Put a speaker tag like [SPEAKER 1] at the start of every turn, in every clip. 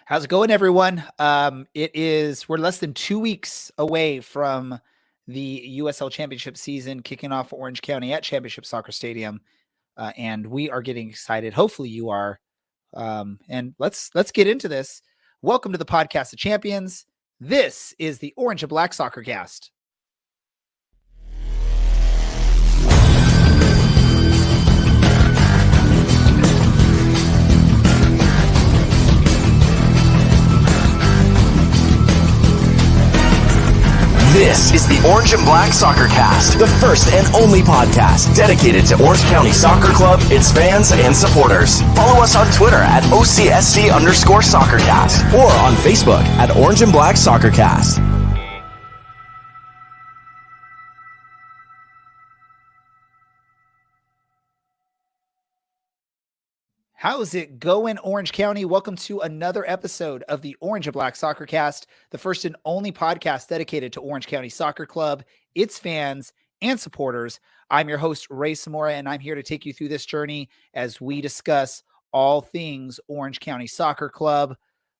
[SPEAKER 1] How's it going, everyone? We're less than 2 weeks away from the USL Championship season kicking off for Orange County at Championship Soccer Stadium, and we are getting excited. Hopefully, you are. And let's get into this. Welcome to the Podcast of Champions. This is the Orange and Black Soccer Cast.
[SPEAKER 2] This is the Orange and Black Soccer Cast, the first and only podcast dedicated to Orange County Soccer Club, its fans, and supporters. Follow us on Twitter at OCSC_SoccerCast or on Facebook at Orange and Black Soccer Cast.
[SPEAKER 1] How's it going, Orange County? Welcome to another episode of the Orange and Black Soccer Cast, the first and only podcast dedicated to Orange County Soccer Club, its fans, and supporters. I'm your host, Ray Samora, and I'm here to take you through this journey as we discuss all things Orange County Soccer Club.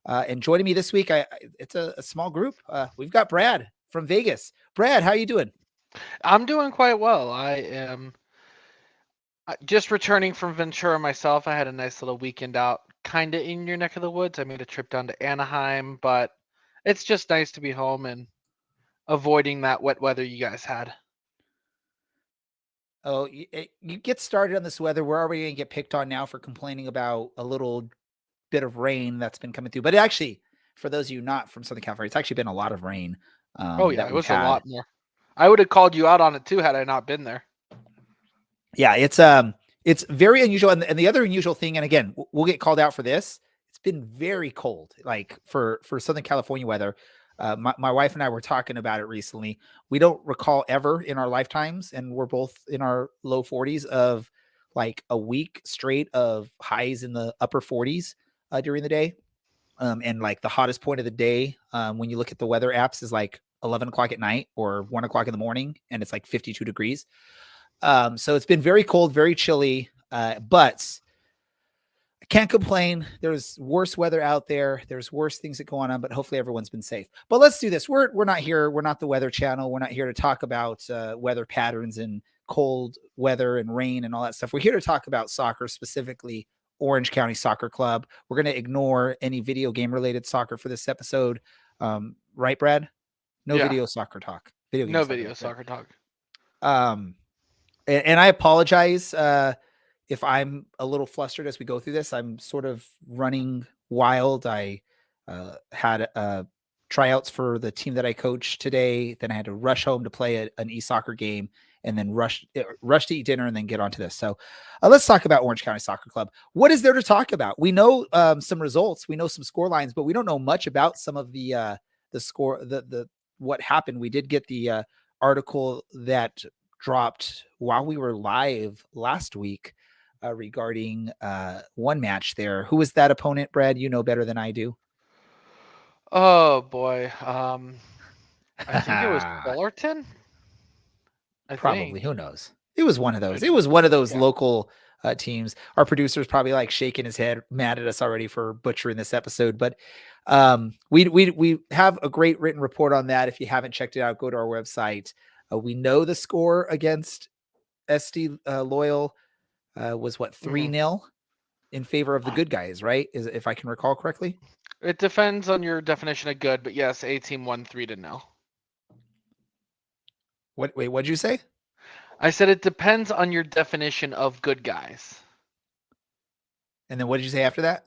[SPEAKER 1] And joining me this week, it's a small group. We've got Brad from Vegas. Brad, how you doing?
[SPEAKER 3] I'm doing quite well. I am just returning from Ventura myself. I had a nice little weekend out, kind of in your neck of the woods. I made a trip down to Anaheim, but it's just nice to be home and avoiding that wet weather you guys had.
[SPEAKER 1] Oh, you get started on this weather. We're already going to get picked on now for complaining about a little bit of rain that's been coming through. But actually, for those of you not from Southern California, it's actually been a lot of rain.
[SPEAKER 3] It was a lot more. I would have called you out on it too had I not been there.
[SPEAKER 1] Yeah, it's very unusual. And the other unusual thing, and again, we'll get called out for this. It's been very cold, like for Southern California weather. My wife and I were talking about it recently. We don't recall ever in our lifetimes, and we're both in our low 40s, of like a week straight of highs in the upper 40s during the day. And like the hottest point of the day, when you look at the weather apps, is like 11 o'clock at night or 1 o'clock in the morning, and it's like 52 degrees. So it's been very cold, very chilly, but I can't complain. There's worse weather out there. There's worse things that go on, but hopefully everyone's been safe. But let's do this. We're not here. We're not the Weather Channel. We're not here to talk about weather patterns and cold weather and rain and all that stuff. We're here to talk about soccer, specifically Orange County Soccer Club. We're going to ignore any video game related soccer for this episode. Right, Brad? No video soccer talk.
[SPEAKER 3] No video soccer talk.
[SPEAKER 1] And I apologize if I'm a little flustered as we go through this. I'm sort of running wild. I had tryouts for the team that I coach today. Then I had to rush home to play an e-soccer game, and then rush to eat dinner and then get onto this. So let's talk about Orange County Soccer Club. What is there to talk about? We know some results. We know some score lines, but we don't know much about some of the score, the what happened. We did get the article that dropped while we were live last week regarding one match there. Who was that opponent, Brad? You know better than I do.
[SPEAKER 3] Oh boy. I think it was Fullerton.
[SPEAKER 1] Probably. Who knows? It was one of those. It was one of those local teams. Our producer's probably like shaking his head, mad at us already for butchering this episode. But we have a great written report on that. If you haven't checked it out, go to our website. We know the score against SD Loyal was 3-0 in favor of the good guys, right? If I can recall correctly.
[SPEAKER 3] It depends on your definition of good, but yes, A team won 3-0.
[SPEAKER 1] Wait, what'd you say?
[SPEAKER 3] I said it depends on your definition of good guys.
[SPEAKER 1] And then what did you say after that?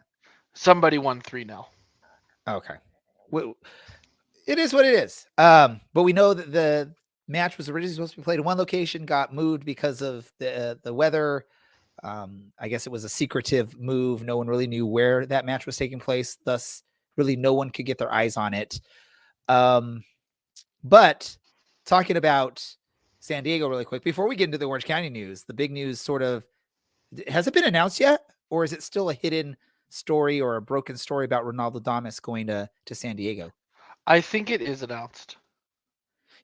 [SPEAKER 3] Somebody won 3-0.
[SPEAKER 1] Okay. Well, it is what it is. But we know that the match was originally supposed to be played in one location, got moved because of the weather. I guess it was a secretive move. No one really knew where that match was taking place. Thus, really no one could get their eyes on it. But talking about San Diego really quick, before we get into the Orange County news, the big news has it been announced yet? Or is it still a hidden story or a broken story about Ronaldo Damas going to San Diego?
[SPEAKER 3] I think it is announced.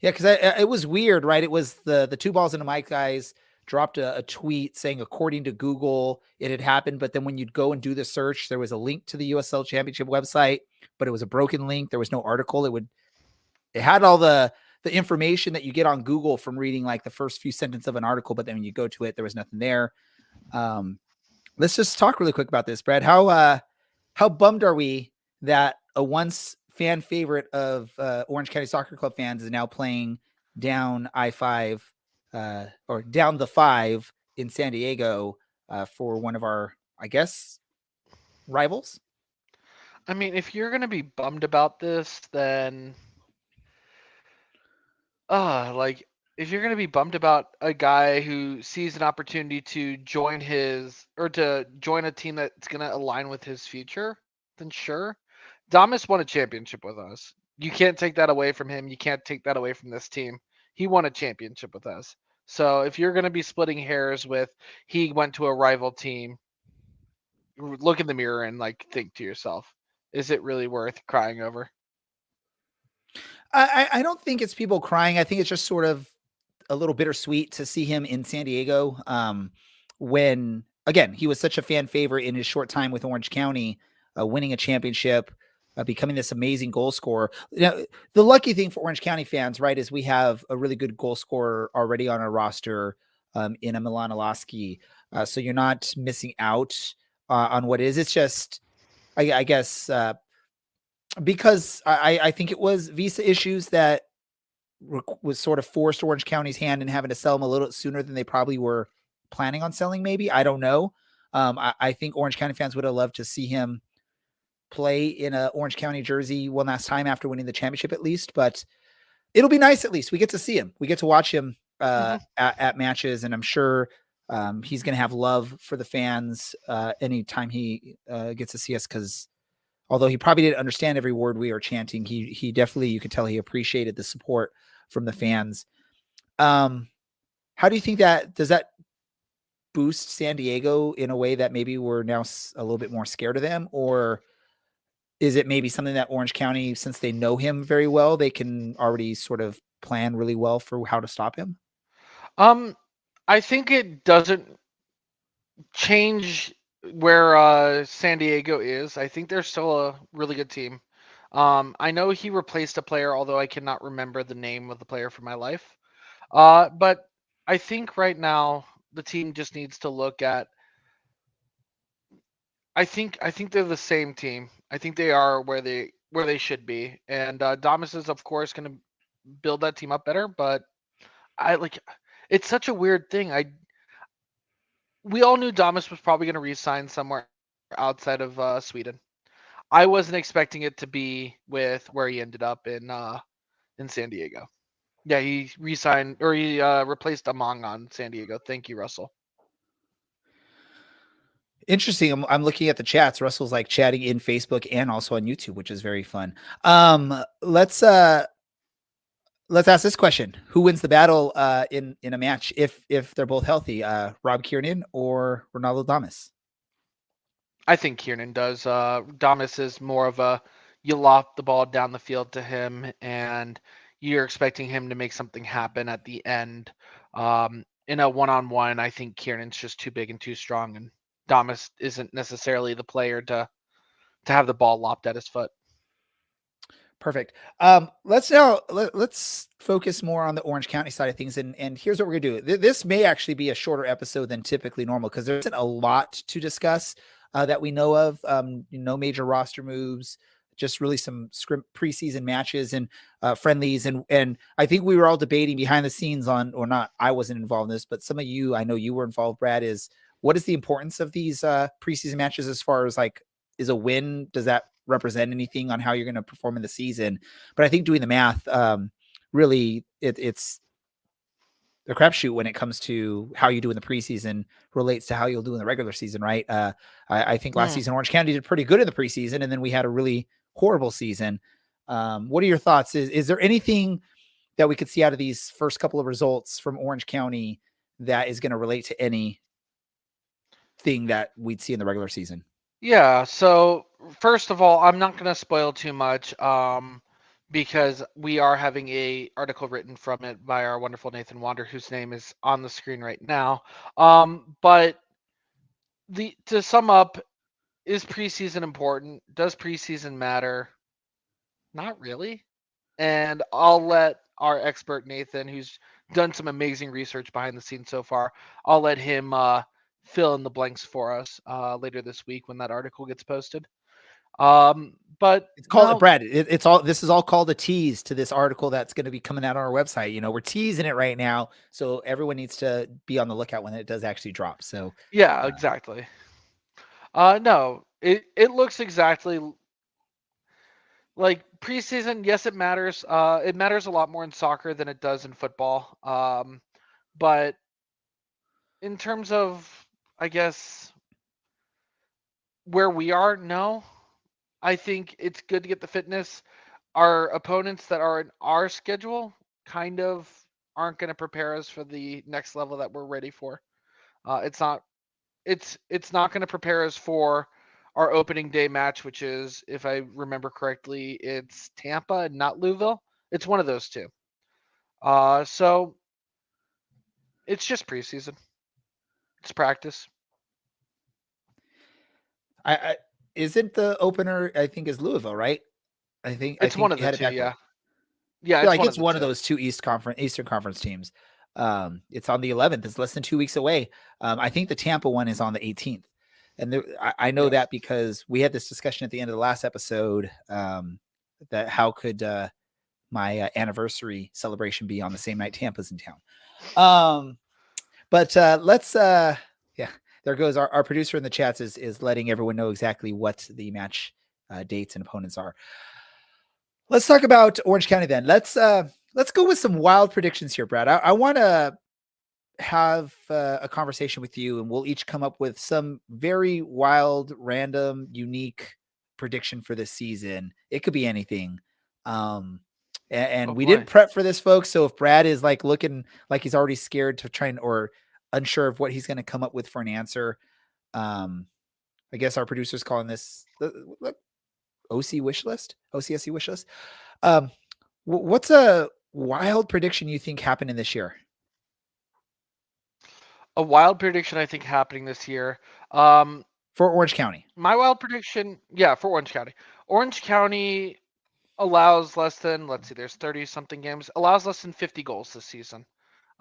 [SPEAKER 1] Yeah, because it was weird, right? It was the two balls into Mike guys dropped a tweet saying, according to Google, it had happened. But then when you'd go and do the search, there was a link to the USL Championship website, but it was a broken link. There was no article. It had all the information that you get on Google from reading like the first few sentences of an article, but then when you go to it, there was nothing there. Let's just talk really quick about this, Brad. How bummed are we that a once fan favorite of Orange County Soccer Club fans is now playing down I-5 or down the 5 in San Diego for one of our, I guess, rivals?
[SPEAKER 3] I mean, if you're gonna be bummed about this, then like if you're gonna be bummed about a guy who sees an opportunity to join a team that's gonna align with his future, then sure. Damas won a championship with us. You can't take that away from him. You can't take that away from this team. He won a championship with us. So if you're gonna be splitting hairs with he went to a rival team, look in the mirror and like think to yourself, is it really worth crying over?
[SPEAKER 1] I don't think it's people crying. I think it's just sort of a little bittersweet to see him in San Diego. When again, he was such a fan favorite in his short time with Orange County, winning a championship, becoming this amazing goal scorer. The lucky thing for Orange County fans, right, is we have a really good goal scorer already on our roster in a Milan Alaski. So you're not missing out on what is. It's just, I guess, because I think it was visa issues that was sort of forced Orange County's hand in having to sell him a little sooner than they probably were planning on selling. Maybe, I don't know. I think Orange County fans would have loved to see him play in a Orange County jersey one last time after winning the championship, at least. But it'll be nice. At least we get to see him. We get to watch him at matches, and I'm sure he's going to have love for the fans anytime he gets to see us, because although he probably didn't understand every word we are chanting, he definitely, you could tell he appreciated the support from the fans. How do you think does that boost San Diego in a way that maybe we're now a little bit more scared of them? Or is it maybe something that Orange County, since they know him very well, they can already sort of plan really well for how to stop him?
[SPEAKER 3] I think it doesn't change where San Diego is. I think they're still a really good team. I know he replaced a player, although I cannot remember the name of the player for my life. But I think right now the team just needs to look at. I think they're the same team. I think they are where they should be, and Damas is of course going to build that team up better. But it's such a weird thing. We all knew Damas was probably going to re-sign somewhere outside of Sweden. I wasn't expecting it to be with where he ended up in San Diego. Yeah, he re-signed, or he replaced Among on San Diego. Thank you, Russell.
[SPEAKER 1] Interesting. I'm looking at the chats. Russell's like chatting in Facebook and also on YouTube, which is very fun. Let's ask this question: who wins the battle in a match if they're both healthy? Rob Kiernan or Ronaldo Damas?
[SPEAKER 3] I think Kiernan does. Damas is more of a, you lob the ball down the field to him and you're expecting him to make something happen at the end. In a one-on-one, I think Kiernan's just too big and too strong, and Damas isn't necessarily the player to have the ball lopped at his foot.
[SPEAKER 1] Perfect. Let's focus more on the Orange County side of things. And here's what we're gonna do. This may actually be a shorter episode than typically normal, because there isn't a lot to discuss that we know of. No major roster moves, just really some preseason matches and friendlies. And I think we were all debating behind the scenes on, or not, I wasn't involved in this, but some of you, I know you were involved, Brad, is what is the importance of these preseason matches as far as like, is a win, does that represent anything on how you're going to perform in the season? But I think doing the math, really it's a crapshoot when it comes to how you do in the preseason relates to how you'll do in the regular season, right? I think last season Orange County did pretty good in the preseason, and then we had a really horrible season. What are your thoughts? Is there anything that we could see out of these first couple of results from Orange County that is going to relate to anything that we'd see in the regular season?
[SPEAKER 3] Yeah, so first of all, I'm not going to spoil too much. because we are having a article written from it by our wonderful Nathan Wander, whose name is on the screen right now. But to sum up, is preseason important? Does preseason matter? Not really. And I'll let our expert Nathan, who's done some amazing research behind the scenes so far, I'll let him fill in the blanks for us later this week when that article gets posted. But
[SPEAKER 1] It's called
[SPEAKER 3] no,
[SPEAKER 1] Brad. It's all. This is all called a tease to this article that's going to be coming out on our website. You know, we're teasing it right now, so everyone needs to be on the lookout when it does actually drop. So,
[SPEAKER 3] yeah, exactly. No, it looks exactly like preseason. Yes, it matters. It matters a lot more in soccer than it does in football. But in terms of, I guess, where we are, no. I think it's good to get the fitness. Our opponents that are in our schedule kind of aren't going to prepare us for the next level that we're ready for. It's not. It's not going to prepare us for our opening day match, which is, if I remember correctly, it's Tampa and not Louisville. It's one of those two. So it's just preseason. It's practice.
[SPEAKER 1] I isn't the opener. I think is Louisville, right? I
[SPEAKER 3] It's one
[SPEAKER 1] think
[SPEAKER 3] of
[SPEAKER 1] you
[SPEAKER 3] the
[SPEAKER 1] had it
[SPEAKER 3] two.
[SPEAKER 1] back.
[SPEAKER 3] Yeah. Yeah.
[SPEAKER 1] Yeah,
[SPEAKER 3] It's
[SPEAKER 1] like
[SPEAKER 3] one of
[SPEAKER 1] it's
[SPEAKER 3] the
[SPEAKER 1] one of
[SPEAKER 3] two.
[SPEAKER 1] those two Eastern Conference teams. It's on the 11th. It's less than 2 weeks away. I think the Tampa one is on the 18th, and I know
[SPEAKER 3] Yes.
[SPEAKER 1] that because we had this discussion at the end of the last episode. That how could my anniversary celebration be on the same night Tampa's in town? But let's yeah, there goes our producer in the chats is letting everyone know exactly what the match dates and opponents are. Let's talk about Orange County then. Let's go with some wild predictions here, Brad. I want to have a conversation with you, and we'll each come up with some very wild, random, unique prediction for this season. It could be anything. And
[SPEAKER 3] Oh
[SPEAKER 1] we
[SPEAKER 3] boy.
[SPEAKER 1] didn't prep for this, folks. So if Brad is like looking like he's already scared to try and or unsure of what he's going to come up with for an answer, I guess our producer's calling this look, OC wish list, OCSC wish list. What's a wild prediction you think happened in this year
[SPEAKER 3] A wild prediction I think happening this year. Um,
[SPEAKER 1] for Orange County?
[SPEAKER 3] my wild prediction, yeah, for Orange County. Orange County allows less than, let's see, there's 30 something games, allows less than 50 goals this season.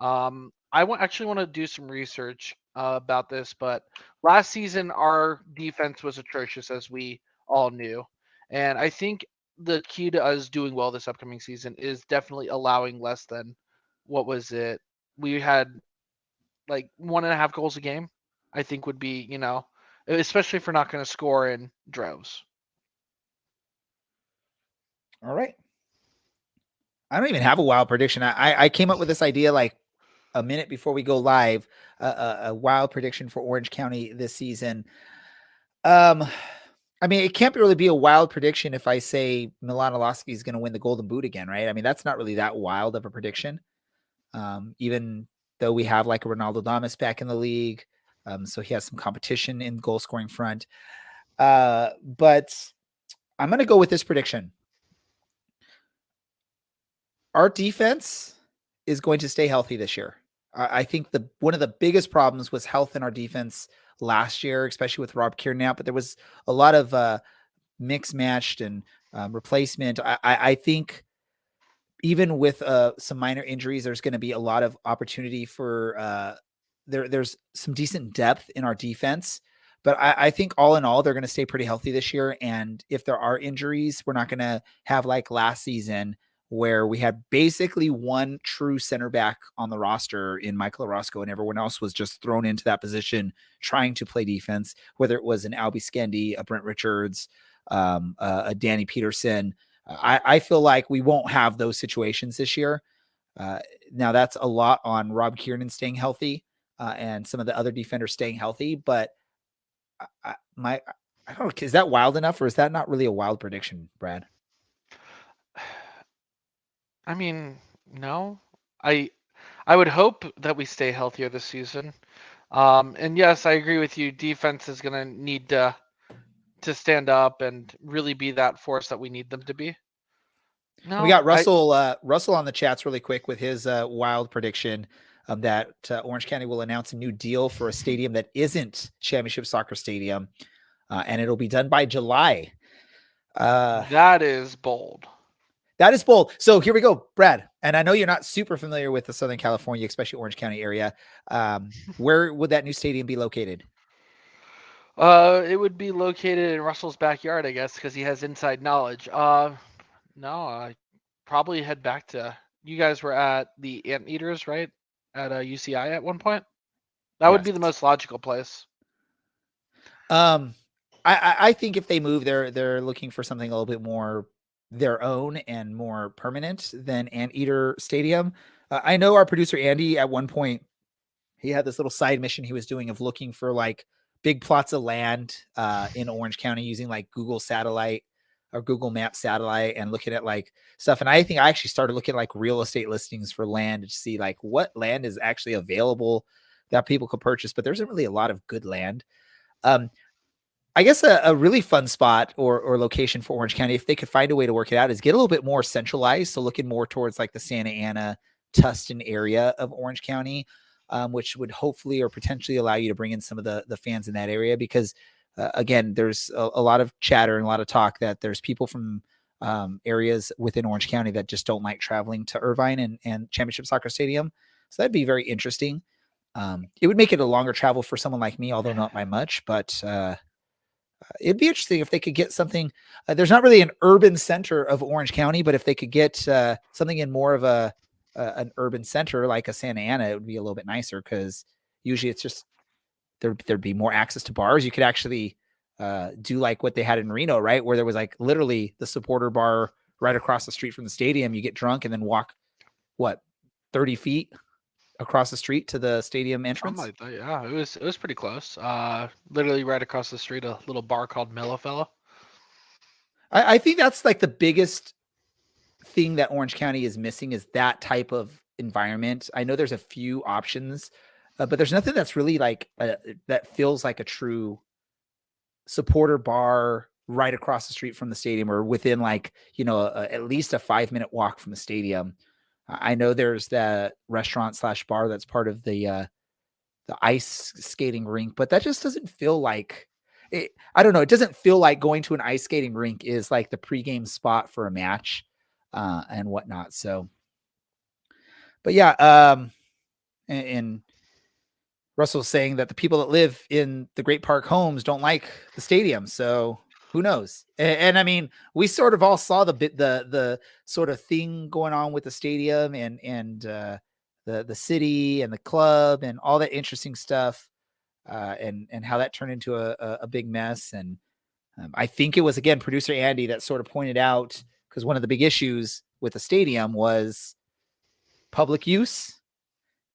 [SPEAKER 3] Actually want to do some research about this, but last season our defense was atrocious, as we all knew, and I think the key to us doing well this upcoming season is definitely allowing less than, what was it? We had like 1.5 goals a game. I think would be, especially if we're not going to score in droves.
[SPEAKER 1] All right. I don't even have a wild prediction. I came up with this idea like a minute before we go live. A wild prediction for Orange County this season. I mean, it can't really be a wild prediction if I say Milan Olowski is going to win the Golden Boot again, right? I mean, that's not really that wild of a prediction. Even though we have like a Ronaldo Damas back in the league, so he has some competition in goal scoring front. But I'm going to go with this prediction. Our defense is going to stay healthy this year. I think one of the biggest problems was health in our defense last year, especially with Rob Kieran out, but there was a lot of mix matched and replacement. I think even with some minor injuries, there's going to be a lot of opportunity for there's some decent depth in our defense. But I think all in all, they're going to stay pretty healthy this year. And if there are injuries, we're not going to have like last season where we had basically one true center back on the roster in Michael Orozco, and everyone else was just thrown into that position trying to play defense, whether it was an Albie Skendi, a Brent Richards, a Danny Peterson. I feel like we won't have those situations this year. Now that's a lot on Rob Kiernan staying healthy and some of the other defenders staying healthy, but I don't know. Is that wild enough, or is that not really a wild prediction, Brad?
[SPEAKER 3] I mean, no. I I would hope that we stay healthier this season. And yes, I agree with you. Defense is going to need to stand up and really be that force that we need them to be.
[SPEAKER 1] And we
[SPEAKER 3] No,
[SPEAKER 1] got Russell on the chats really quick with his wild prediction that Orange County will announce a new deal for a stadium that isn't Championship Soccer Stadium, and it'll be done by July.
[SPEAKER 3] that is bold.
[SPEAKER 1] That is bold. So here we go, Brad. And I know you're not super familiar with the Southern California, especially Orange County area. Where would that new stadium be located?
[SPEAKER 3] It would be located in Russell's backyard, I guess, because he has inside knowledge. No, I probably head back to. You guys were at the Anteaters, right? At UCI at one point. That would be the
[SPEAKER 1] Yes.
[SPEAKER 3] most logical place.
[SPEAKER 1] I think if they move, they're looking for something a little bit more their own and more permanent than Anteater Stadium. I know our producer Andy at one point he had this little side mission he was doing of looking for like big plots of land in Orange County using like Google Satellite or Google Map Satellite and looking at like stuff. And I think I actually started looking at like real estate listings for land to see like what land is actually available that people could purchase. But there isn't really a lot of good land. I guess a really fun spot or location for Orange County, if they could find a way to work it out, is get a little bit more centralized. So looking more towards like the Santa Ana, Tustin area of Orange County, which would hopefully or potentially allow you to bring in some of the fans in that area. Because again, there's a lot of chatter and a lot of talk that there's people from areas within Orange County that just don't like traveling to Irvine and Championship Soccer Stadium. So that'd be very interesting. It would make it a longer travel for someone like me, although not by much, but it'd be interesting if they could get something. There's not really an urban center of Orange County, but if they could get something in more of an urban center like a Santa Ana, it would be a little bit nicer because usually it's just there'd be more access to bars. You could actually do like what they had in Reno, right? Where there was like literally the supporter bar right across the street from the stadium. You get drunk and then walk 30 feet across the street to the stadium entrance.
[SPEAKER 3] Something like that, yeah, it was pretty close. Literally right across the street, a little bar called Mellow Fella.
[SPEAKER 1] I think that's like the biggest thing that Orange County is missing is that type of environment. I know there's a few options, but there's nothing that's really like that feels like a true supporter bar right across the street from the stadium or within like, at least a 5-minute walk from the stadium. I know there's that restaurant / bar that's part of the ice skating rink, but that just doesn't feel like it. I don't know. It doesn't feel like going to an ice skating rink is like the pregame spot for a match and whatnot. So, but yeah. And Russell's saying that the people that live in the Great Park homes don't like the stadium. So who knows? And I mean, we sort of all saw the sort of thing going on with the stadium and the city and the club and all that interesting stuff, and how that turned into a big mess. And I think it was again producer Andy that sort of pointed out because one of the big issues with the stadium was public use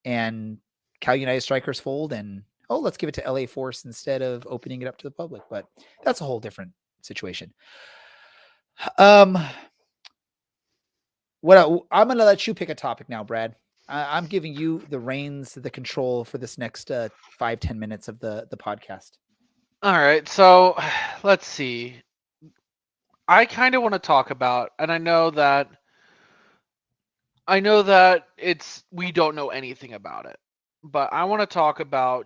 [SPEAKER 1] and Cal United Strikers fold and let's give it to LA Force instead of opening it up to the public. But that's a whole different situation. I'm going to let you pick a topic now, Brad. I'm giving you the reins, the control for this next 5-10 minutes of the podcast.
[SPEAKER 3] All right, so let's see. I kind of want to talk about, and I know that we don't know anything about it, but I want to talk about,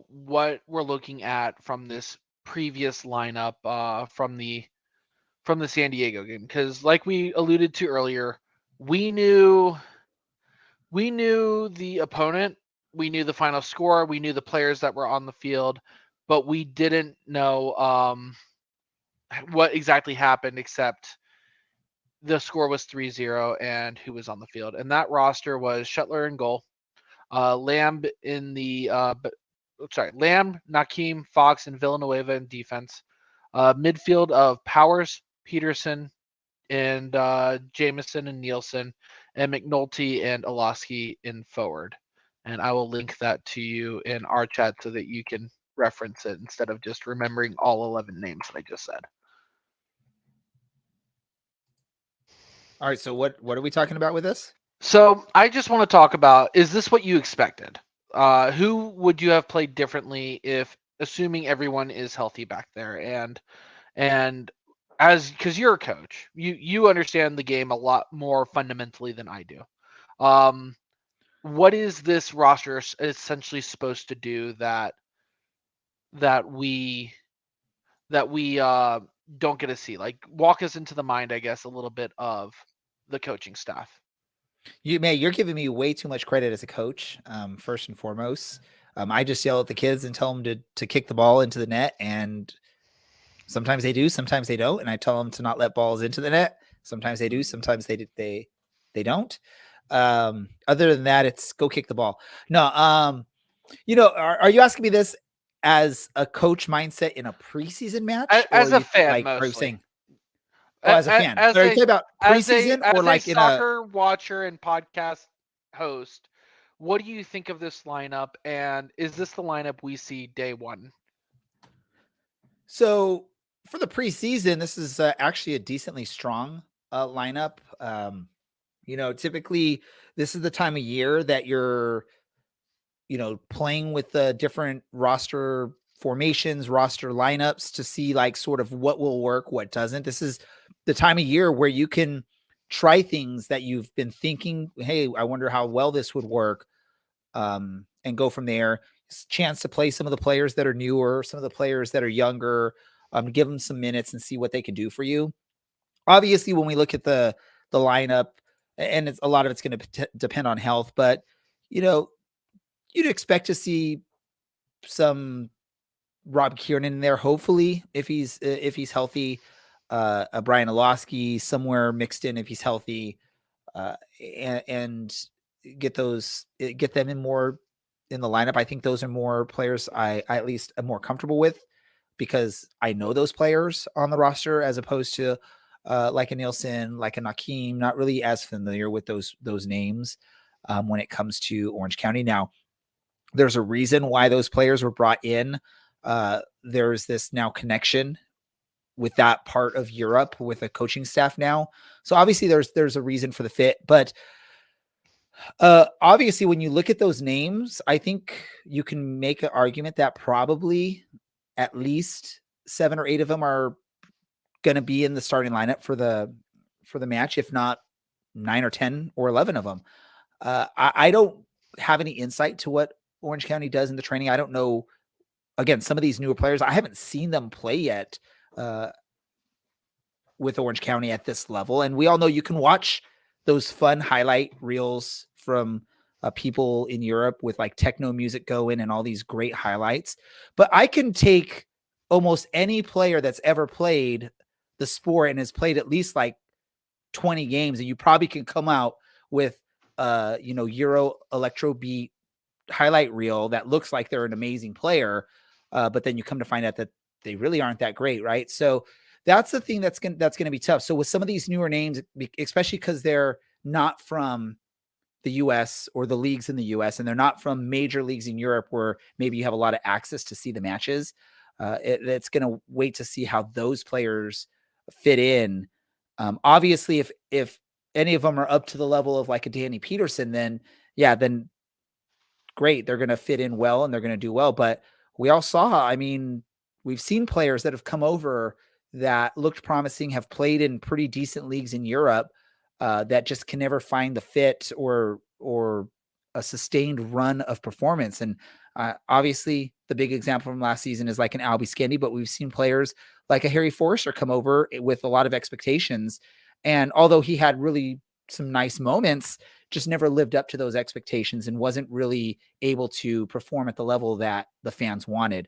[SPEAKER 3] what we're looking at from this previous lineup from the San Diego game, because like we alluded to earlier, we knew the opponent, we knew the final score, we knew the players that were on the field, but we didn't know what exactly happened, except the score was 3-0 and who was on the field. And that roster was Shuttler in goal, Lamb, Nakeem, Fox, and Villanueva in defense. Midfield of Powers, Peterson, and Jameson and Nielsen, and McNulty and Olaski in forward. And I will link that to you in our chat so that you can reference it instead of just remembering all 11 names that I just said.
[SPEAKER 1] All right. So what are we talking about with this?
[SPEAKER 3] So I just want to talk about, is this what you expected? Who would you have played differently if, assuming everyone is healthy back there? And because you're a coach, you understand the game a lot more fundamentally than I do. What is this roster essentially supposed to do that we don't get to see? Like, walk us into the mind, I guess, a little bit of the coaching staff.
[SPEAKER 1] You're giving me way too much credit as a coach. First and foremost, I just yell at the kids and tell them to kick the ball into the net, and sometimes they do, sometimes they don't. And I tell them to not let balls into the net. Sometimes they do, sometimes they don't. Other than that, it's go kick the ball. No, are you asking me this as a coach mindset in a preseason match,
[SPEAKER 3] as a fan,
[SPEAKER 1] like,
[SPEAKER 3] mostly?
[SPEAKER 1] Are you saying, as a fan,
[SPEAKER 3] as
[SPEAKER 1] are you talking about
[SPEAKER 3] as
[SPEAKER 1] preseason
[SPEAKER 3] a
[SPEAKER 1] or like in a
[SPEAKER 3] soccer watcher and podcast host? What do you think of this lineup, and is this the lineup we see day one?
[SPEAKER 1] So for the preseason, this is actually a decently strong lineup. Typically this is the time of year that you're, playing with the different roster formations, roster lineups to see like sort of what will work, what doesn't. This is the time of year where you can try things that you've been thinking, hey, I wonder how well this would work, and go from there. It's a chance to play some of the players that are newer, some of the players that are younger, give them some minutes and see what they can do for you. Obviously, when we look at the lineup, and a lot of it's going to depend on health, but you'd expect to see some Rob Kiernan in there, hopefully, if he's healthy. A Brian Olowski somewhere mixed in if he's healthy, and get them in more in the lineup. I think those are more players I at least am more comfortable with because I know those players on the roster as opposed to like a Nielsen, like a Nakeem, not really as familiar with those names when it comes to Orange County. Now, there's a reason why those players were brought in. There's this now connection with that part of Europe with a coaching staff now. So obviously there's a reason for the fit, but obviously when you look at those names, I think you can make an argument that probably at least 7 or 8 of them are going to be in the starting lineup for the match, if not 9 or 10 or 11 of them. I don't have any insight to what Orange County does in the training. I don't know. Again, some of these newer players, I haven't seen them play yet with Orange County at this level. And we all know you can watch those fun highlight reels from people in Europe with like techno music going and all these great highlights. But I can take almost any player that's ever played the sport and has played at least like 20 games, and you probably can come out with Euro electro beat highlight reel that looks like they're an amazing player, but then you come to find out that they really aren't that great, right? So that's the thing that's going to be tough. So with some of these newer names, especially because they're not from the US or the leagues in the US, and they're not from major leagues in Europe where maybe you have a lot of access to see the matches, it's going to wait to see how those players fit in. Obviously, if any of them are up to the level of like a Danny Peterson, then great, they're going to fit in well and they're going to do well. But we all saw, I mean, we've seen players that have come over that looked promising, have played in pretty decent leagues in Europe, that just can never find the fit or a sustained run of performance. And obviously the big example from last season is like an Albie Skendi, but we've seen players like a Harry Forrester come over with a lot of expectations. And although he had really some nice moments, just never lived up to those expectations and wasn't really able to perform at the level that the fans wanted.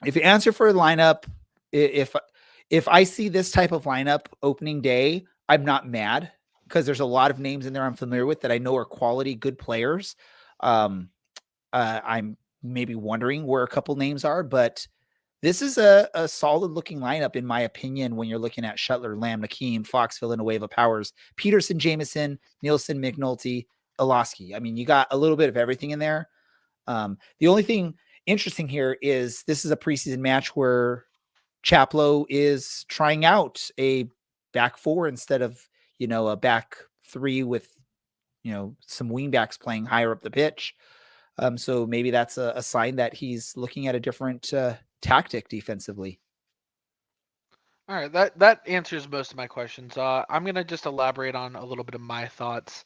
[SPEAKER 1] If you answer for a lineup, if I see this type of lineup opening day, I'm not mad because there's a lot of names in there I'm familiar with that I know are quality, good players. I'm maybe wondering where a couple names are, but this is a solid looking lineup, in my opinion, when you're looking at Shuttler, Lamb, Nakeem, Fox, Villanueva, Powers, Peterson, Jameson, Nielsen, McNulty, Olowski. I mean, you got a little bit of everything in there. The only thing interesting here is this is a preseason match where Chaplow is trying out a back four instead of, a back three with, some wingbacks playing higher up the pitch. So maybe that's a sign that he's looking at a different tactic defensively.
[SPEAKER 3] All right, that answers most of my questions. I'm gonna just elaborate on a little bit of my thoughts.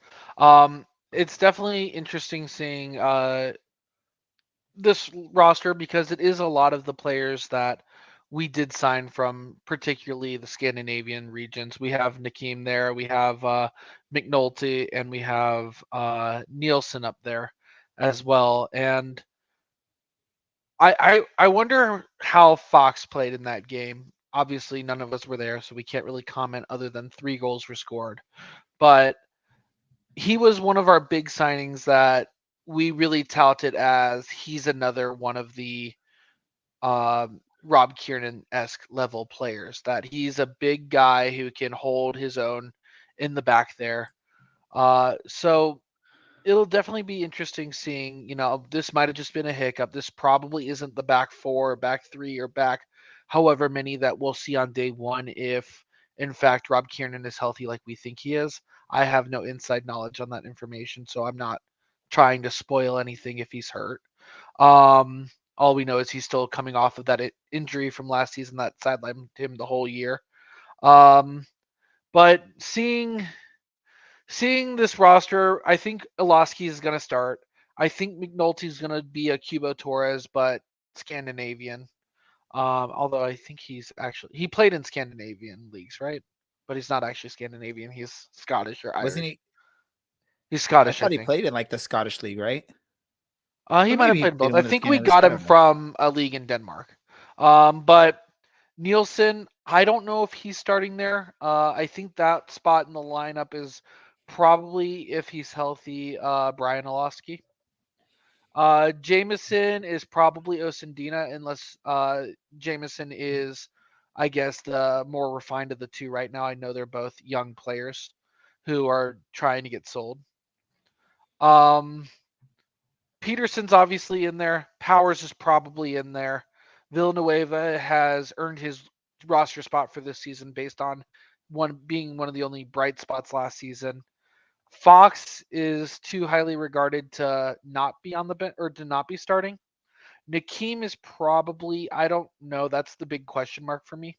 [SPEAKER 3] It's definitely interesting seeing this roster because it is a lot of the players that we did sign from, particularly the Scandinavian regions. We have Nakeem there, we have McNulty, and we have Nielsen up there as well. And I wonder how Fox played in that game. Obviously, none of us were there, so we can't really comment other than 3 goals were scored. But he was one of our big signings that we really touted as he's another one of the Rob Kiernan-esque level players. That he's a big guy who can hold his own in the back there. So it'll definitely be interesting seeing, this might have just been a hiccup. This probably isn't the back 4, back 3, or back however many that we'll see on day 1 if, in fact, Rob Kiernan is healthy like we think he is. I have no inside knowledge on that information, so I'm not trying to spoil anything if he's hurt. All we know is he's still coming off of that injury from last season that sidelined him the whole year. But seeing this roster, I think Iloski is going to start. I think McNulty is going to be a Cubo Torres, but Scandinavian. Although I think he played in Scandinavian leagues, right? But he's not actually Scandinavian. He's Scottish or Irish.
[SPEAKER 1] Wasn't he?
[SPEAKER 3] He's
[SPEAKER 1] I
[SPEAKER 3] Scottish, I
[SPEAKER 1] thought he
[SPEAKER 3] think.
[SPEAKER 1] played in like the Scottish league, right?
[SPEAKER 3] He
[SPEAKER 1] Or
[SPEAKER 3] might have
[SPEAKER 1] maybe he
[SPEAKER 3] played
[SPEAKER 1] played
[SPEAKER 3] both.
[SPEAKER 1] in
[SPEAKER 3] I
[SPEAKER 1] one of the
[SPEAKER 3] think we
[SPEAKER 1] Scandinavians.
[SPEAKER 3] got
[SPEAKER 1] I
[SPEAKER 3] him
[SPEAKER 1] don't know.
[SPEAKER 3] from a league in Denmark. But Nielsen, I don't know if he's starting there. I think that spot in the lineup is probably, if he's healthy, Brian Iloski. Jameson is probably Osendina, unless Jameson is, I guess, the more refined of the two right now. I know they're both young players who are trying to get sold. Peterson's obviously in there. Powers is probably in there. Villanueva has earned his roster spot for this season based on being one of the only bright spots last season. Fox is too highly regarded to not be on the bench or to not be starting. Nakeem is probably, I don't know. That's the big question mark for me.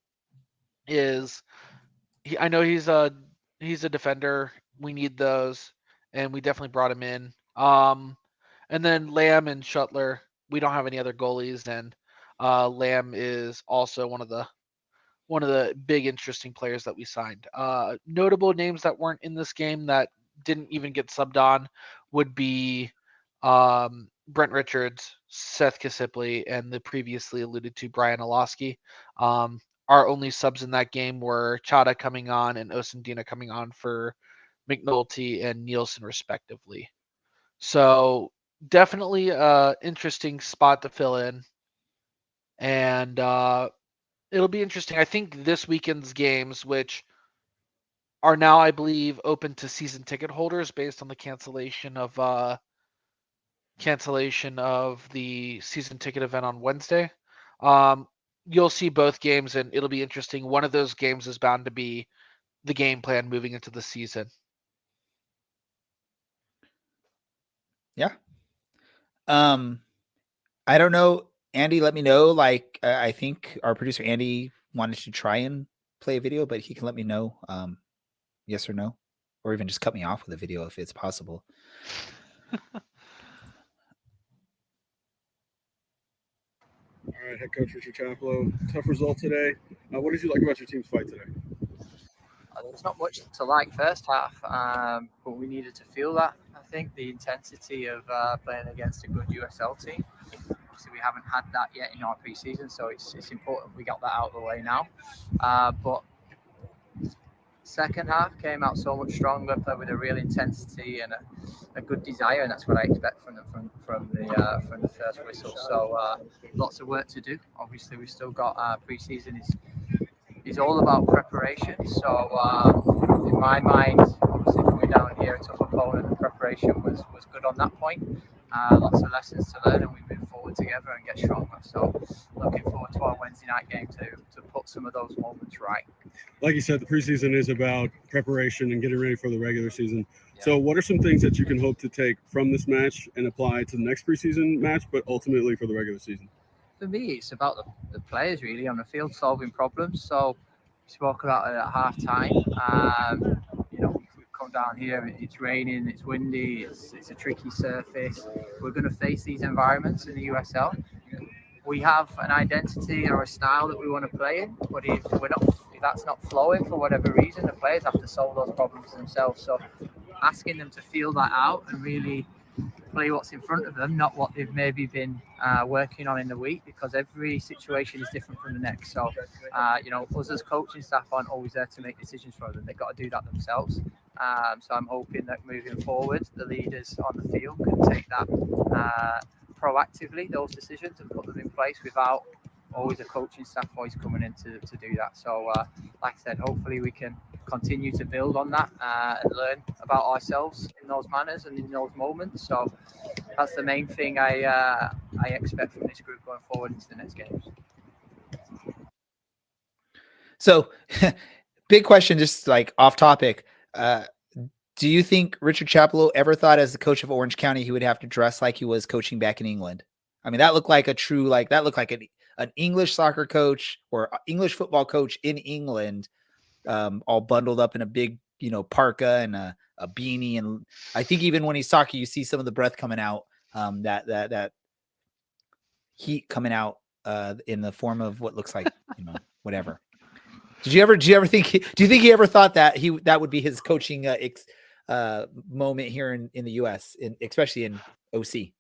[SPEAKER 3] I know he's a defender. We need those, and we definitely brought him in. And then Lamb and Shuttler. We don't have any other goalies, and Lamb is also one of the big interesting players that we signed. Notable names that weren't in this game that didn't even get subbed on would be Brent Richards, Seth Kasipli, and the previously alluded to Brian Iloski. Our only subs in that game were Chada coming on and Osendina coming on for McNulty and Nielsen, respectively. So definitely a interesting spot to fill in. And it'll be interesting. I think this weekend's games, which are now, I believe, open to season ticket holders based on the cancellation of the season ticket event on Wednesday. You'll see both games, and it'll be interesting. One of those games is bound to be the game plan moving into the season.
[SPEAKER 1] Yeah. I don't know. Andy, let me know. Like, I think our producer Andy wanted to try and play a video, but he can let me know, yes or no, or even just cut me off with a video if it's possible.
[SPEAKER 4] All right, head coach Richard Chaplow. Tough result today. What did you like about your team's fight today?
[SPEAKER 5] There's not much to like first half, but we needed to feel that. I think the intensity of playing against a good USL team. Obviously, we haven't had that yet in our pre-season, so it's important we got that out of the way now. But second half came out so much stronger, played with a real intensity and a good desire, and that's what I expect from the first whistle. So lots of work to do. Obviously, we've still got pre-season is all about preparation. So in my mind, obviously coming down here, a tough opponent, the preparation was good on that point. Lots of lessons to learn, and we move forward together and get stronger. So looking forward to our Wednesday night game to put some of those moments right.
[SPEAKER 4] Like you said, the preseason is about preparation and getting ready for the regular season. Yeah. So what are some things that you can hope to take from this match and apply to the next preseason match, but ultimately for the regular season?
[SPEAKER 5] For me, it's about the players really on the field solving problems. So spoke about it at halftime. You know, we've come down here. It's raining. It's windy. It's a tricky surface. We're going to face these environments in the USL. We have an identity or a style that we want to play in, but if that's not flowing for whatever reason, the players have to solve those problems themselves. So asking them to feel that out and really play what's in front of them, not what they've maybe been working on in the week, because every situation is different from the next. So, you know, us as coaching staff aren't always there to make decisions for them. They've got to do that themselves. So I'm hoping that moving forward, the leaders on the field can take that proactively, those decisions, and put them in place without always a coaching staff voice coming in to do that. So, like I said, hopefully we can continue to build on that and learn about ourselves in those manners and in those moments. So that's the main thing I expect from this group going forward into the next games.
[SPEAKER 1] So big question, just like off topic. Do you think Richard Chaplow ever thought as the coach of Orange County he would have to dress like he was coaching back in England? I mean, that looked like a true, like that looked like an English soccer coach or English football coach in England, all bundled up in a big, you know, parka and a beanie. And I think even when he's talking, you see some of the breath coming out, that heat coming out in the form of what looks like, you know, whatever. Do you ever think, do you think he ever thought that that would be his coaching moment here in the US, especially in OC?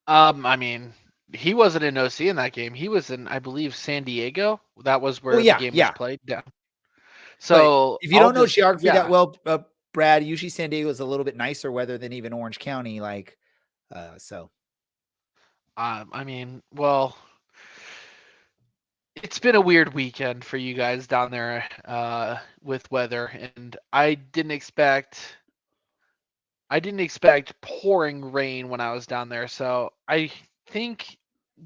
[SPEAKER 3] I mean, he wasn't in OC in that game. He was in, I believe, San Diego. That was where the game was played. Yeah. So
[SPEAKER 1] but if you don't know geography that well, Brad, usually San Diego is a little bit nicer weather than even Orange County. Like, so.
[SPEAKER 3] I mean, well, it's been a weird weekend for you guys down there with weather, and I didn't expect pouring rain when I was down there. So I think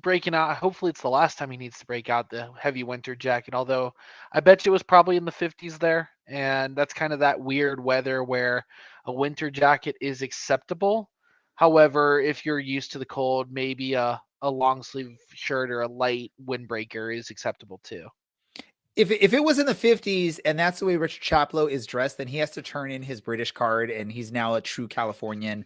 [SPEAKER 3] breaking out, hopefully it's the last time he needs to break out the heavy winter jacket, although I bet you it was probably in the 50s there. And that's kind of that weird weather where a winter jacket is acceptable. However, if you're used to the cold, maybe a long sleeve shirt or a light windbreaker is acceptable too.
[SPEAKER 1] If it was in the 50s and that's the way Richard Chaplow is dressed, then he has to turn in his British card and he's now a true Californian,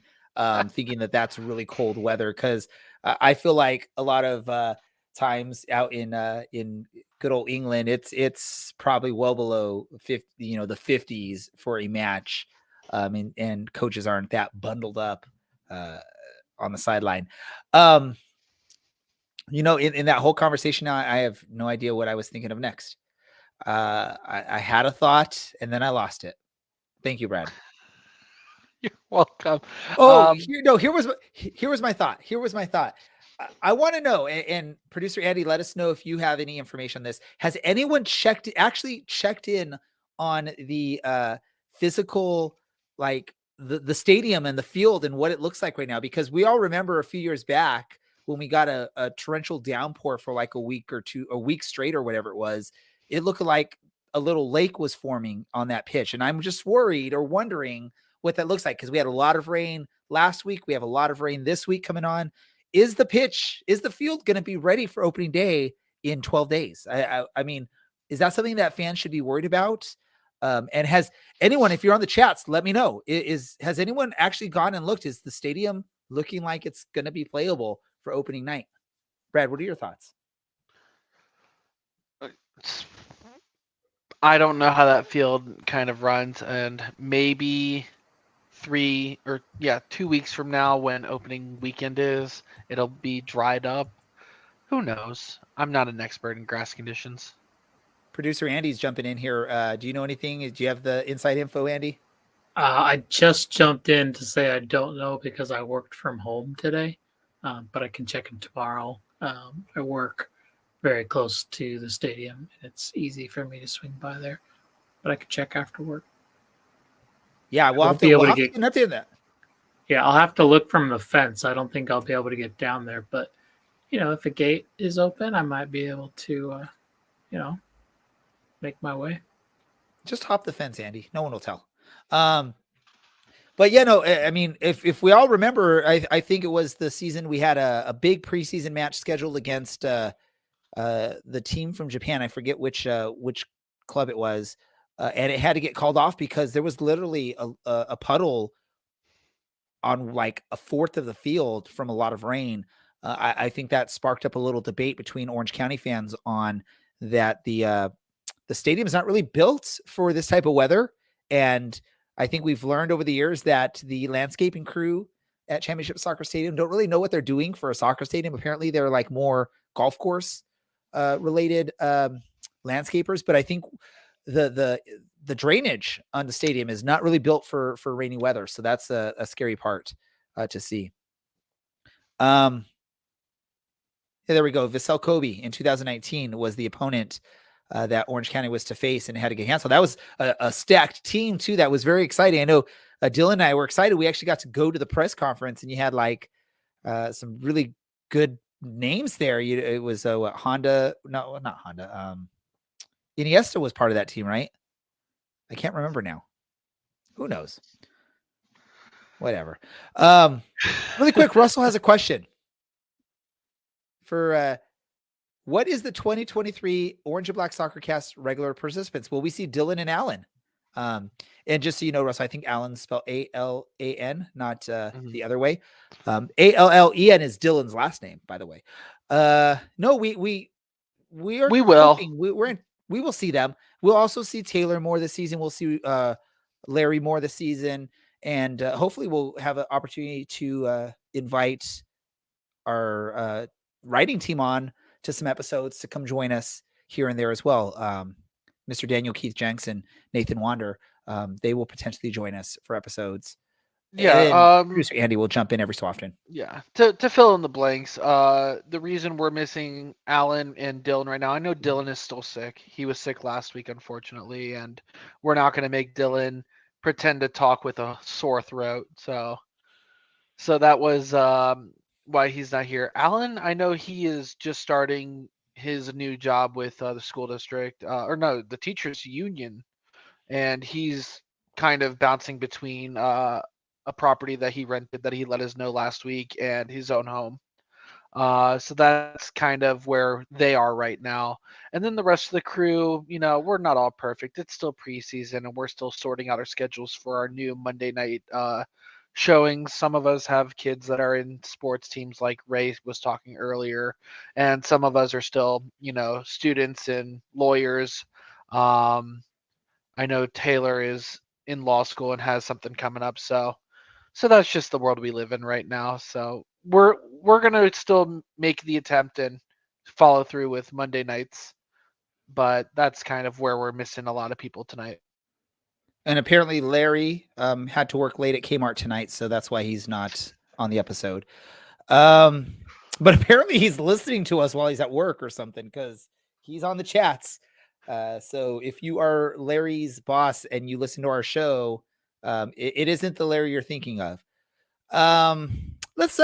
[SPEAKER 1] thinking that that's really cold weather. Cause I feel like a lot of times out in good old England, it's probably well below 50, you know, the 50s for a match. And coaches aren't that bundled up on the sideline. You know, in that whole conversation now, I have no idea what I was thinking of next. I had a thought and then I lost it. Thank you, Brad.
[SPEAKER 3] You're welcome.
[SPEAKER 1] Oh, here was my thought. I want to know, and producer Andy, let us know if you have any information on this. Has anyone actually checked in on the physical, like the stadium and the field and what it looks like right now? Because we all remember a few years back when we got a torrential downpour for like a week straight or whatever it was. It looked like a little lake was forming on that pitch. And I'm just worried or wondering what that looks like, because we had a lot of rain last week. We have a lot of rain this week coming on. Is the field going to be ready for opening day in 12 days? I mean, is that something that fans should be worried about? And has anyone, if you're on the chats, let me know. Has anyone actually gone and looked? Is the stadium looking like it's going to be playable for opening night? Brad, what are your thoughts?
[SPEAKER 3] I don't know how that field kind of runs, and maybe 2 weeks from now when opening weekend is, it'll be dried up. Who knows? I'm not an expert in grass conditions.
[SPEAKER 1] Producer Andy's jumping in here. Do you know anything? Do you have the inside info, Andy?
[SPEAKER 6] I just jumped in to say I don't know because I worked from home today, but I can check in tomorrow. I work very close to the stadium. It's easy for me to swing by there, but I can check after work.
[SPEAKER 1] Yeah, we'll have to get an update on that.
[SPEAKER 6] Yeah, I'll have to look from the fence. I don't think I'll be able to get down there, but if a gate is open, I might be able to, make my way.
[SPEAKER 1] Just hop the fence, Andy. No one will tell. But yeah, no, I mean, if we all remember, I think it was the season we had a big preseason match scheduled against the team from Japan. I forget which club it was, and it had to get called off because there was literally a puddle on like a fourth of the field from a lot of rain. I think that sparked up a little debate between Orange County fans on that the stadium is not really built for this type of weather. And I think we've learned over the years that the landscaping crew at Championship Soccer Stadium don't really know what they're doing for a soccer stadium. Apparently they're like more golf course related landscapers, but I think the drainage on the stadium is not really built for rainy weather. So that's a scary part to see. Yeah, there we go. Vissel Kobe in 2019 was the opponent that Orange County was to face and had to get canceled. That was a stacked team too. That was very exciting. I know Dylan and I were excited. We actually got to go to the press conference, and you had like some really good names there. It was what, Honda? No, not Honda. Iniesta was part of that team, right? I can't remember now. Who knows? Whatever. Really quick, Russell has a question for what is the 2023 Orange and Black Soccer Cast regular participants? Will we see Dylan and Alan? And just so you know, Russell, I think Alan's spelled A-L-A-N, not the other way. A-L-L-E-N is Dylan's last name, by the way. No, we are.
[SPEAKER 3] We will.
[SPEAKER 1] We will see them. We'll also see Taylor more this season. We'll see Larry more this season, and hopefully we'll have an opportunity to invite our writing team on to some episodes to come join us here and there as well. Mr. Daniel Keith Jensen, Nathan Wander, they will potentially join us for episodes.
[SPEAKER 3] Yeah,
[SPEAKER 1] producer Andy will jump in every so often.
[SPEAKER 3] Yeah, to fill in the blanks, the reason we're missing Alan and Dylan right now, I know Dylan is still sick. He was sick last week, unfortunately, and we're not going to make Dylan pretend to talk with a sore throat. So that was why he's not here. Alan, I know he is just starting his new job with the school district, the teachers union, and he's kind of bouncing between a property that he rented that he let us know last week and his own home. So that's kind of where they are right now. And then the rest of the crew, we're not all perfect. It's still preseason and we're still sorting out our schedules for our new Monday night showings. Some of us have kids that are in sports teams like Ray was talking earlier, and some of us are still, students and lawyers. I know Taylor is in law school and has something coming up. So that's just the world we live in right now. So we're going to still make the attempt and follow through with Monday nights, but that's kind of where we're missing a lot of people tonight.
[SPEAKER 1] And apparently Larry had to work late at Kmart tonight, so that's why he's not on the episode. But apparently he's listening to us while he's at work or something, because he's on the chats. So if you are Larry's boss and you listen to our show, it isn't the Larry you're thinking of. Let's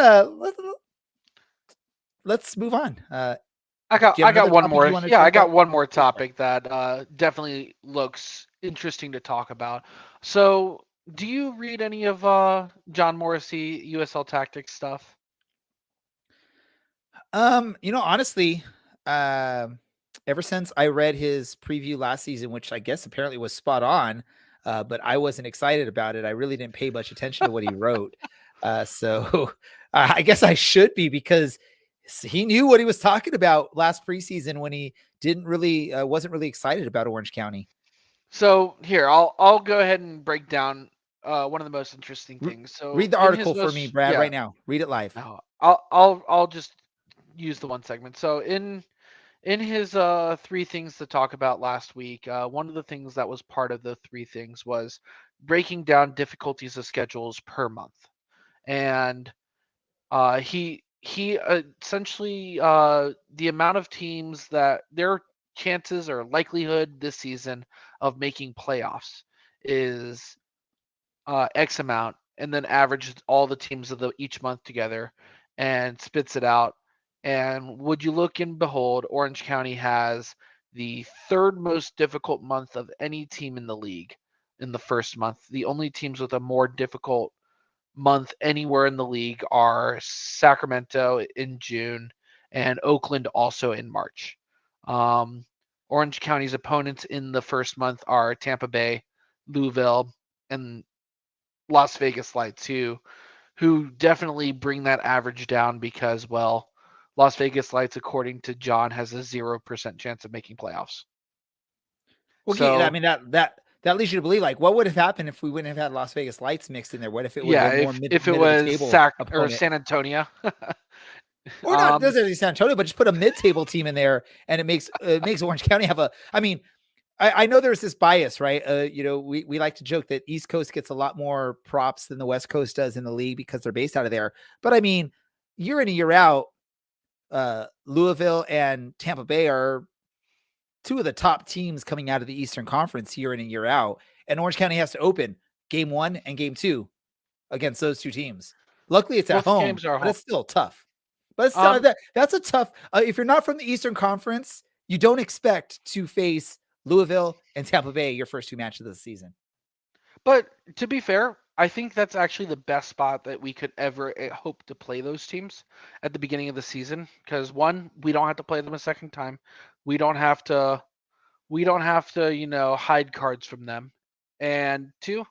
[SPEAKER 1] move on.
[SPEAKER 3] I got one more. Yeah, I got one more
[SPEAKER 1] about?
[SPEAKER 3] topic that definitely looks interesting to talk about. So, do you read any of John Morrissey USL Tactics stuff?
[SPEAKER 1] Honestly, ever since I read his preview last season, which I guess apparently was spot on, but I wasn't excited about it. I really didn't pay much attention to what he wrote. So I guess I should be, because he knew what he was talking about last preseason when he wasn't really excited about Orange County.
[SPEAKER 3] So here, I'll go ahead and break down one of the most interesting things. So
[SPEAKER 1] read the article for me, Brad, right now. Read it live.
[SPEAKER 3] No, I'll just use the one segment. So in his 3 things to talk about last week, one of the things that was part of the 3 things was breaking down difficulties of schedules per month. And he essentially the amount of teams that their chances or likelihood this season of making playoffs is X amount, and then averages all the teams of each month together and spits it out. And would you look and behold, Orange County has the 3rd most difficult month of any team in the league in the first month. The only teams with a more difficult month anywhere in the league are Sacramento in June and Oakland also in March. Orange County's opponents in the first month are Tampa Bay, Louisville, and Las Vegas Lights, who definitely bring that average down because, well, Las Vegas Lights, according to John, has a 0% chance of making playoffs.
[SPEAKER 1] Well,
[SPEAKER 3] So,
[SPEAKER 1] I mean that leads you to believe, like, what would have happened if we wouldn't have had Las Vegas Lights mixed in there? What if it would
[SPEAKER 3] yeah,
[SPEAKER 1] have been more
[SPEAKER 3] if it
[SPEAKER 1] mid of the
[SPEAKER 3] was
[SPEAKER 1] table
[SPEAKER 3] or
[SPEAKER 1] opponent?
[SPEAKER 3] San Antonio,
[SPEAKER 1] Or not necessarily San Antonio, but just put a mid-table team in there, and it makes Orange County have a. I mean, I know there's this bias, right? We like to joke that East Coast gets a lot more props than the West Coast does in the league because they're based out of there. But I mean, year in and year out, Louisville and Tampa Bay are two of the top teams coming out of the Eastern Conference year in and year out. And Orange County has to open game 1 and game 2 against those two teams. Luckily, it's at
[SPEAKER 3] both
[SPEAKER 1] home,
[SPEAKER 3] games are
[SPEAKER 1] but
[SPEAKER 3] home.
[SPEAKER 1] it's still tough. But it's still, that's a tough. If you're not from the Eastern Conference, you don't expect to face Louisville and Tampa Bay your first 2 matches of the season.
[SPEAKER 3] But to be fair, I think that's actually the best spot that we could ever hope to play those teams at the beginning of the season. Because one, we don't have to play them a second time. We don't have to, hide cards from them. And 2,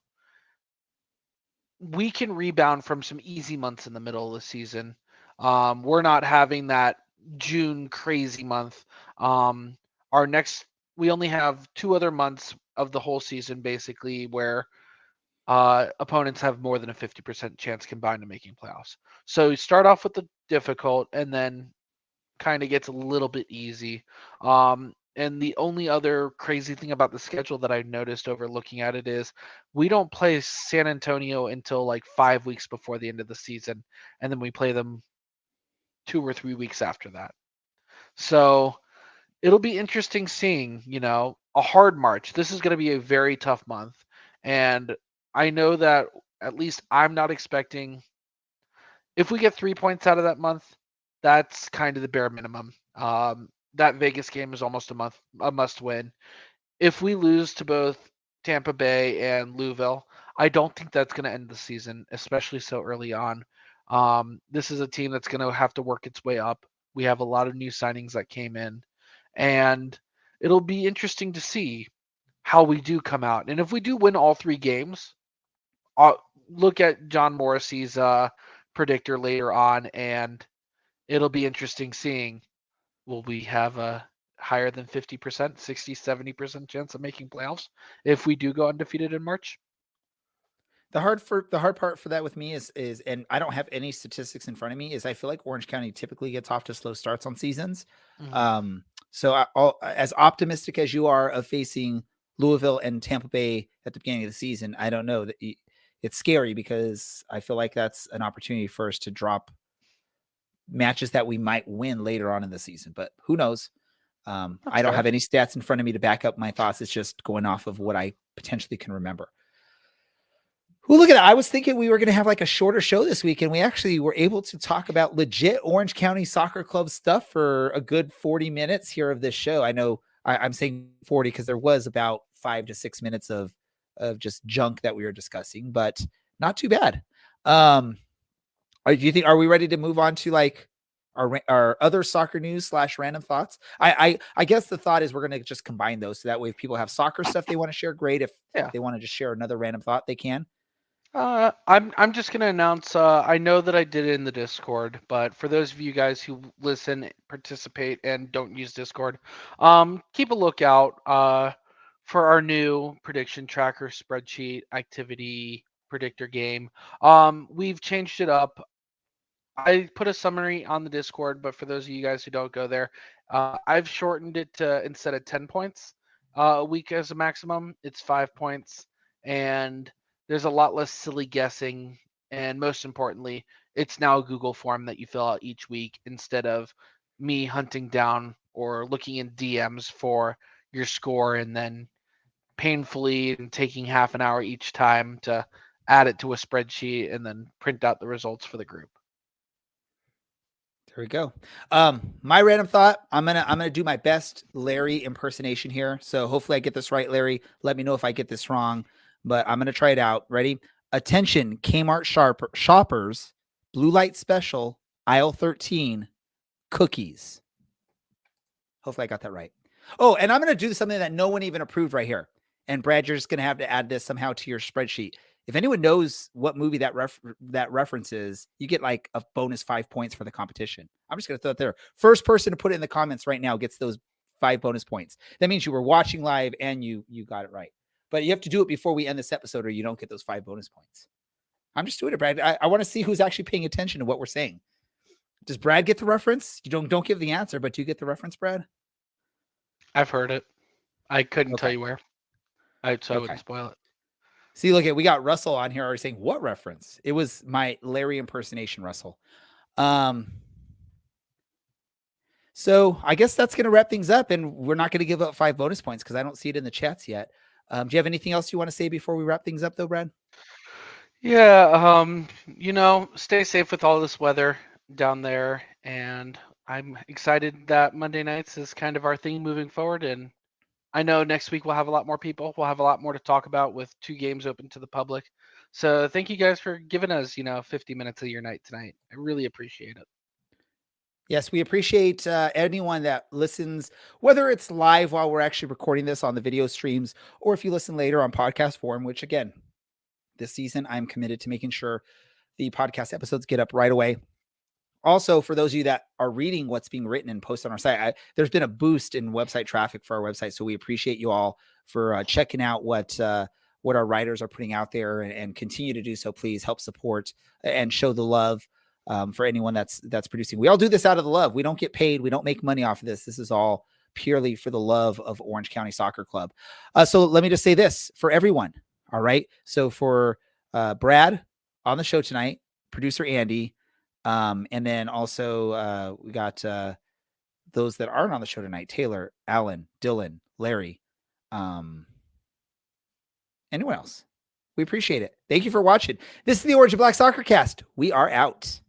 [SPEAKER 3] we can rebound from some easy months in the middle of the season. We're not having that June crazy month. We only have 2 other months of the whole season, basically, where opponents have more than a 50% chance combined to making playoffs. So you start off with the difficult and then kind of gets a little bit easy. And the only other crazy thing about the schedule that I noticed over looking at it is we don't play San Antonio until like 5 weeks before the end of the season. And then we play them 2 or 3 weeks after that. So it'll be interesting seeing, a hard March. This is going to be a very tough month. And I know that at least I'm not expecting, if we get 3 points out of that month, that's kind of the bare minimum. That Vegas game is almost a must win. If we lose to both Tampa Bay and Louisville, I don't think that's going to end the season, especially so early on. This is a team that's going to have to work its way up. We have a lot of new signings that came in, and it'll be interesting to see how we do come out. And if we do win all 3 games, look at John Morrissey's predictor later on, and it'll be interesting seeing, will we have a higher than 50%, 60, 70% chance of making playoffs if we do go undefeated in March?
[SPEAKER 1] The hard part for that with me is, and I don't have any statistics in front of me, is I feel like Orange County typically gets off to slow starts on seasons.
[SPEAKER 3] Mhm.
[SPEAKER 1] So as optimistic as you are of facing Louisville and Tampa Bay at the beginning of the season, I don't know that it's scary, because I feel like that's an opportunity for us to drop matches that we might win later on in the season, but who knows? I don't have any stats in front of me to back up my thoughts. It's just going off of what I potentially can remember. Well, look at that. I was thinking we were going to have like a shorter show this week, and we actually were able to talk about legit Orange County Soccer Club stuff for a good 40 minutes here of this show. I know I'm saying 40 because there was about 5 to 6 minutes of just junk that we were discussing, but not too bad. Do you think, are we ready to move on to like our other soccer news / random thoughts? I guess the thought is we're going to just combine those, so that way if people have soccer stuff they want to share, great. If they want to just share another random thought, they can.
[SPEAKER 3] I'm just going to announce, I know that I did it in the Discord, but for those of you guys who listen, participate, and don't use Discord, keep a lookout for our new prediction tracker spreadsheet activity predictor game. We've changed it up. I put a summary on the Discord, but for those of you guys who don't go there, I've shortened it to, instead of 10 points a week as a maximum, it's 5 points. And there's a lot less silly guessing. And most importantly, it's now a Google form that you fill out each week, instead of me hunting down or looking in DMs for your score and then painfully and taking half an hour each time to add it to a spreadsheet and then print out the results for the group.
[SPEAKER 1] There we go. My random thought, I'm gonna do my best Larry impersonation here. So hopefully I get this right, Larry. Let me know if I get this wrong, but I'm gonna try it out. Ready? Attention, Kmart shoppers, blue light special, aisle 13, cookies. Hopefully I got that right. Oh, and I'm going to do something that no one even approved right here. And Brad, you're just going to have to add this somehow to your spreadsheet. If anyone knows what movie that references, you get like a bonus 5 points for the competition. I'm just going to throw it there. First person to put it in the comments right now gets those 5 bonus points. That means you were watching live and you got it right. But you have to do it before we end this episode or you don't get those 5 bonus points. I'm just doing it, Brad. I want to see who's actually paying attention to what we're saying. Does Brad get the reference? You don't give the answer, but do you get the reference, Brad?
[SPEAKER 3] I've heard it. I couldn't tell you where. I wouldn't spoil it.
[SPEAKER 1] See, look at we got Russell on here already saying what reference? It was my Larry impersonation, Russell. So I guess that's going to wrap things up, and we're not going to give up 5 bonus points because I don't see it in the chats yet. Do you have anything else you want to say before we wrap things up, though, Brad?
[SPEAKER 3] Yeah, stay safe with all this weather down there, and I'm excited that Monday nights is kind of our thing moving forward, and I know next week we'll have a lot more people. We'll have a lot more to talk about with 2 games open to the public. So thank you guys for giving us, 50 minutes of your night tonight. I really appreciate it.
[SPEAKER 1] Yes, we appreciate anyone that listens, whether it's live while we're actually recording this on the video streams, or if you listen later on podcast form, which again, this season, I'm committed to making sure the podcast episodes get up right away. Also, for those of you that are reading what's being written and posted on our site, there's been a boost in website traffic for our website. So we appreciate you all for checking out what our writers are putting out there and continue to do so. Please help support and show the love for anyone that's producing. We all do this out of the love. We don't get paid. We don't make money off of this. This is all purely for the love of Orange County Soccer Club. So let me just say this for everyone. All right. So for Brad on the show tonight, producer Andy, and then also we got those that aren't on the show tonight: Taylor, Alan, Dylan, Larry, anyone else. We appreciate it. Thank you for watching. This is the Orange and Black Soccer Cast. We are out.